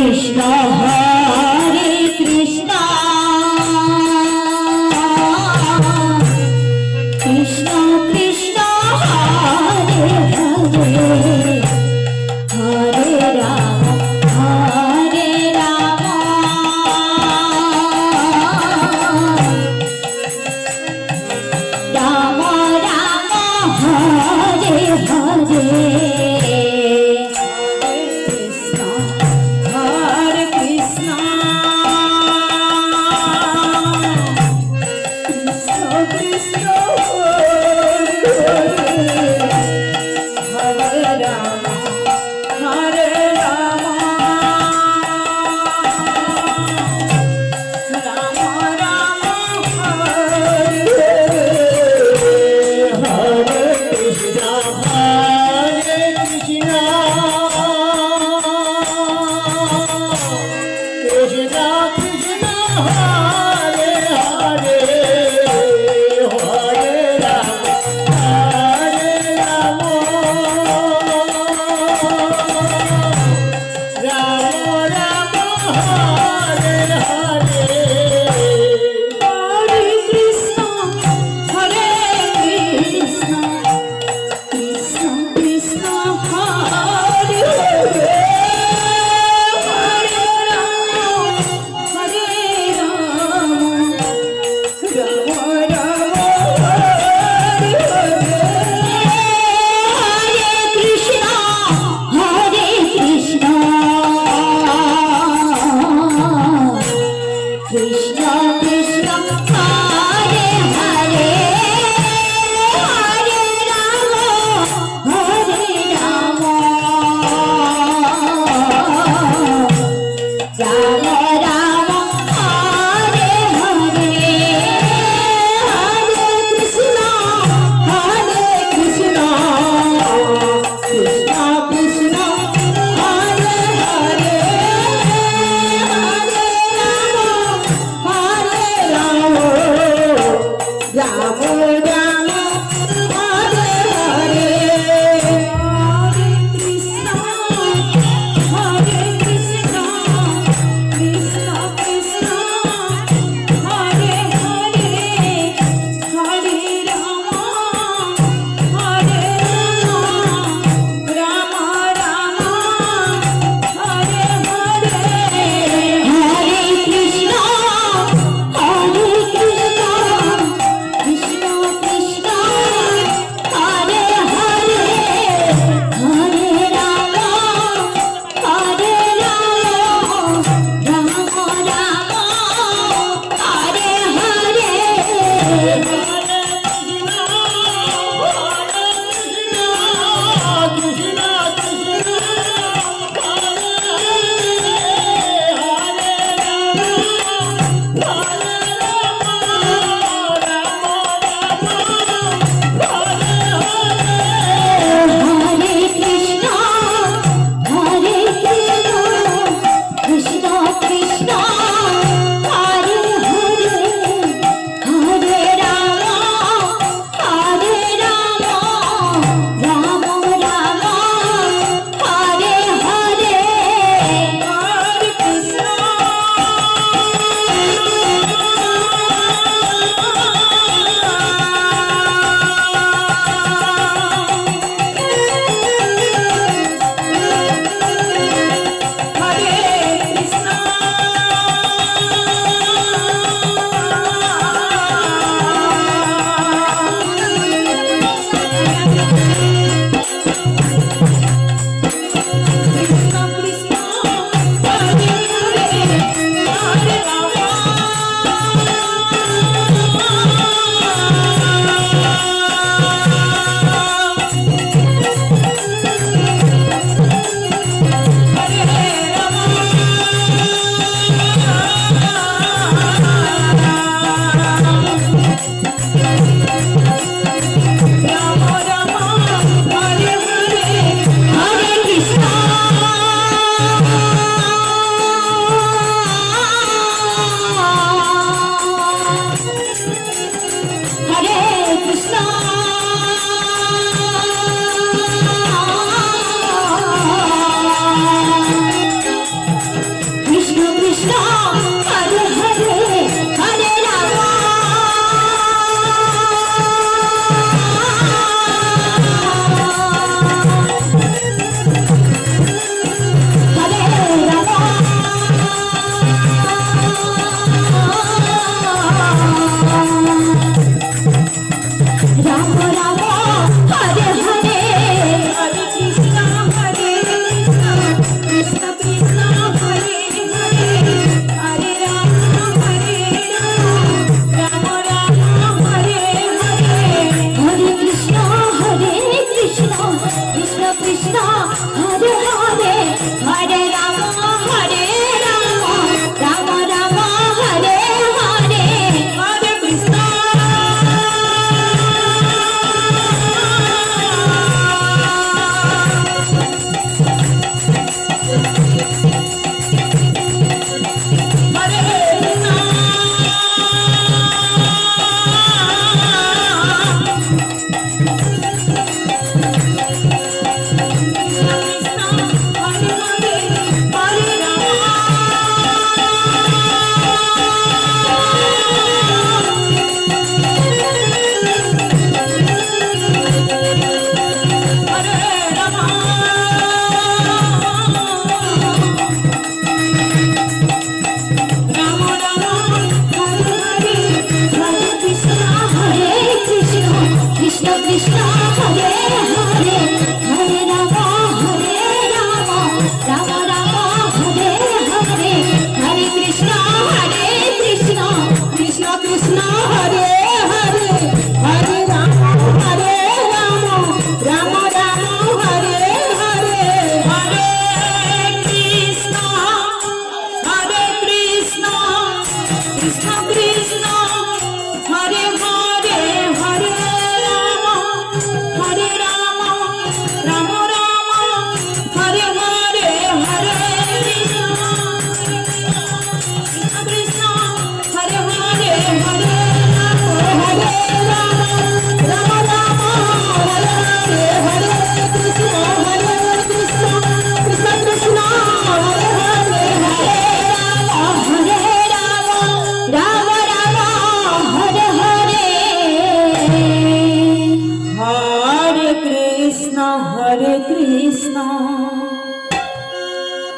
Krishna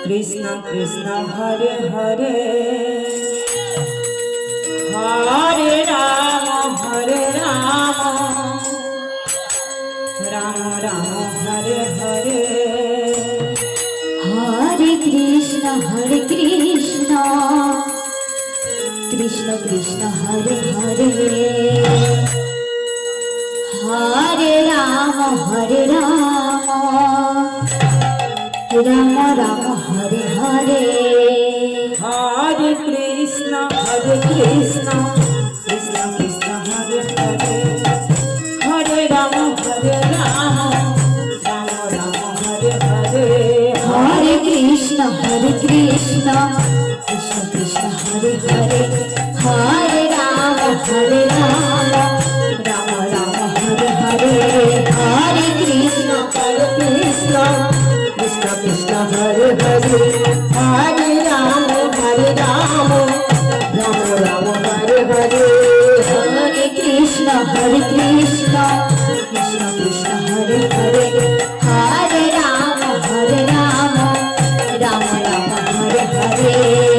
Krishna Krishna Hare Hare Hare Rama Hare Rama Rama Rama Hare Hare Hare Krishna Krishna Krishna Hare Hare Hare Rama Rama Rama Hare Hare Hare Krishna Krishna Krishna Hare Hare Hare Rama Rama Rama Hare Hare Hare Krishna Krishna Krishna Hare Hare Hare Rama Rama Rama Hare Hare Hare Krishna Krishna Krishna Hare Hare Hare Rama Rama Rama Hare Hare Hare Krishna Krishna Krishna Hare Hare Hare Rama Rama Rama Hare Hare Hare Krishna Krishna Krishna Hare Hare Krishna Hare Hare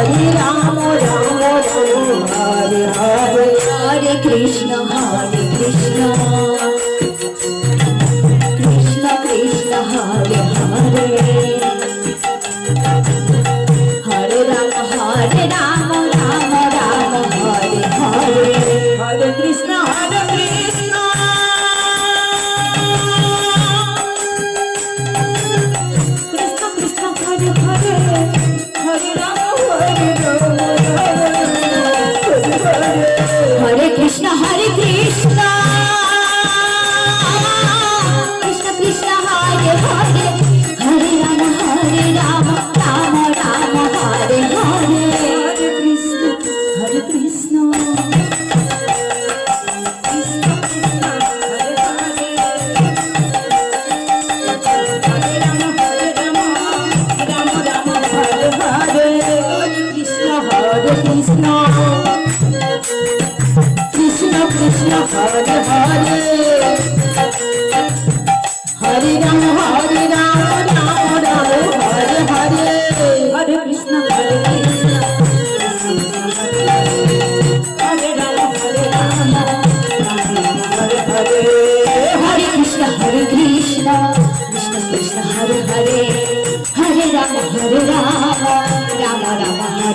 Hare Rama Rama Hare Hare Hare Krishna Krishna Krishna Hare Hare Hare Rama Rama Rama Hare Hare Hare Krishna Krishna Krishna Hare Hare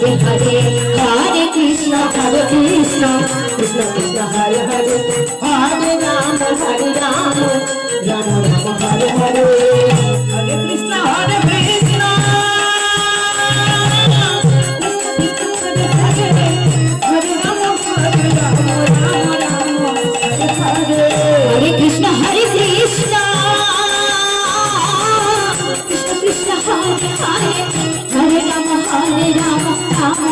Hare Hare Hare Krishna Hare Krishna Krishna Krishna Hare Hare Hare Rama Hare Rama Rama Rama Hare Hare Hare Krishna Hare Krishna Hare Krishna Hare Krishna Krishna Krishna Hare Hare Hare Rama Hare Rama Rama Rama Hare Hare Hare Krishna Hare Krishna Hare Krishna Hare Krishna Krishna Krishna Hare Hare Hare Rama Hare Rama Rama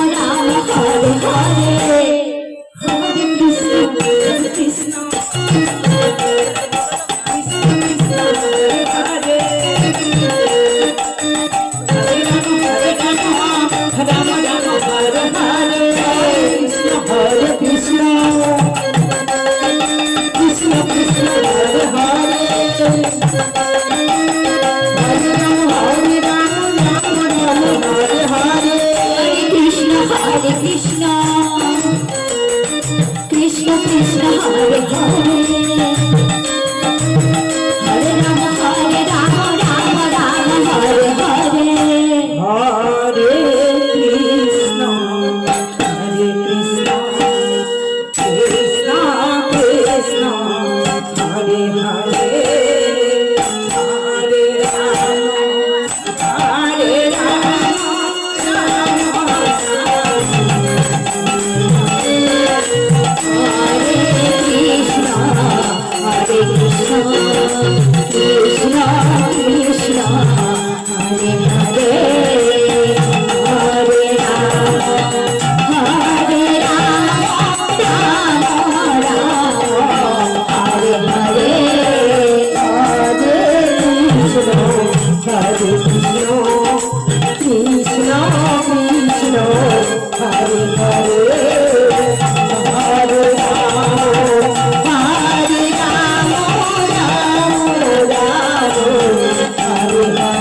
Rama Hare Hare Hare Krishna, Hare Krishna, Krishna Krishna, Hare Hare, Hare Rama, Hare Rama, Rama Rama. Hare Krishna Krishna Krishna Hare Hare Hare Rama Hare Rama Rama Rama Hare Hare Hare Krishna, Hare Krishna, Krishna Krishna, Hare Hare, Hare Rama, Hare Rama, Rama Rama, Hare Hare, Hare Krishna, Hare Krishna, Krishna Krishna, Hare Hare. Hare Rama, Hare Rama, Rama Rama, Hare Hare.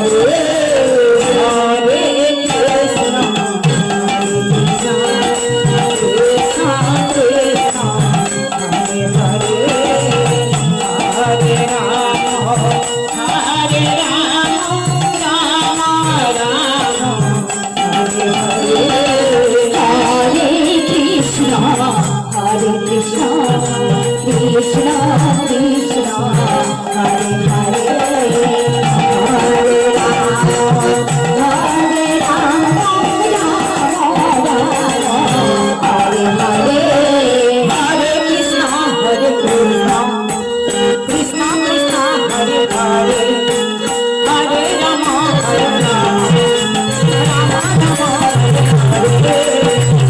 Hare Krishna Hare Krishna Krishna Krishna Hare Hare Hare Rama Hare Rama Rama Rama Hare Hare Hare Krishna, Hare Krishna, Krishna Krishna, Hare Hare, Hare Rama, Hare Rama, Rama Rama, Hare Hare,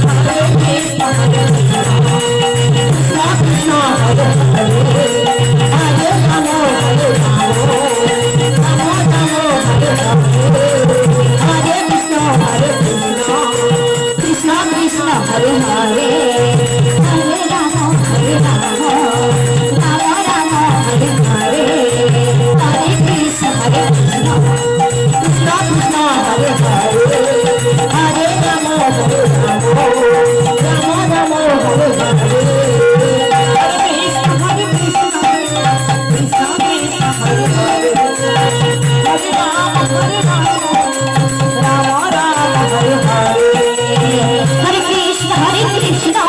Hare Krishna, Hare Krishna, Krishna Krishna, Hare Hare, Hare Rama, Hare Rama, Rama Rama, Hare Hare, Hare Krishna, Hare Krishna, Krishna Krishna, Hare Hare, Hare Rama, Hare Rama, Rama Rama, Hare Hare, Hare Krishna, Hare Krishna, Krishna Krishna, Hare Hare, Hare Rama, Hare Rama, Rama Rama, Hare Hare, Hare Krishna, Hare Krishna, Krishna Krishna, Hare Hare, Hare Rama, Hare Rama, Rama Rama, Hare Hare. Hare Krishna Hare Krishna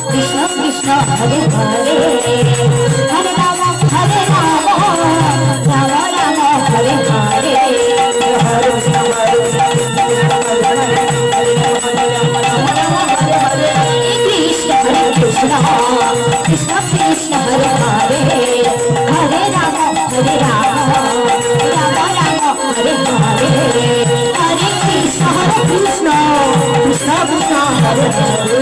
Krishna Krishna Hare Hare Hare Rama Hare Rama Rama Rama Hare Hare Krishna Hare Krishna Krishna Krishna Hare Hare Hare Rama Hare Rama Rama Rama Hare Hare Hare Krishna Hare Krishna Krishna Krishna Hare Hare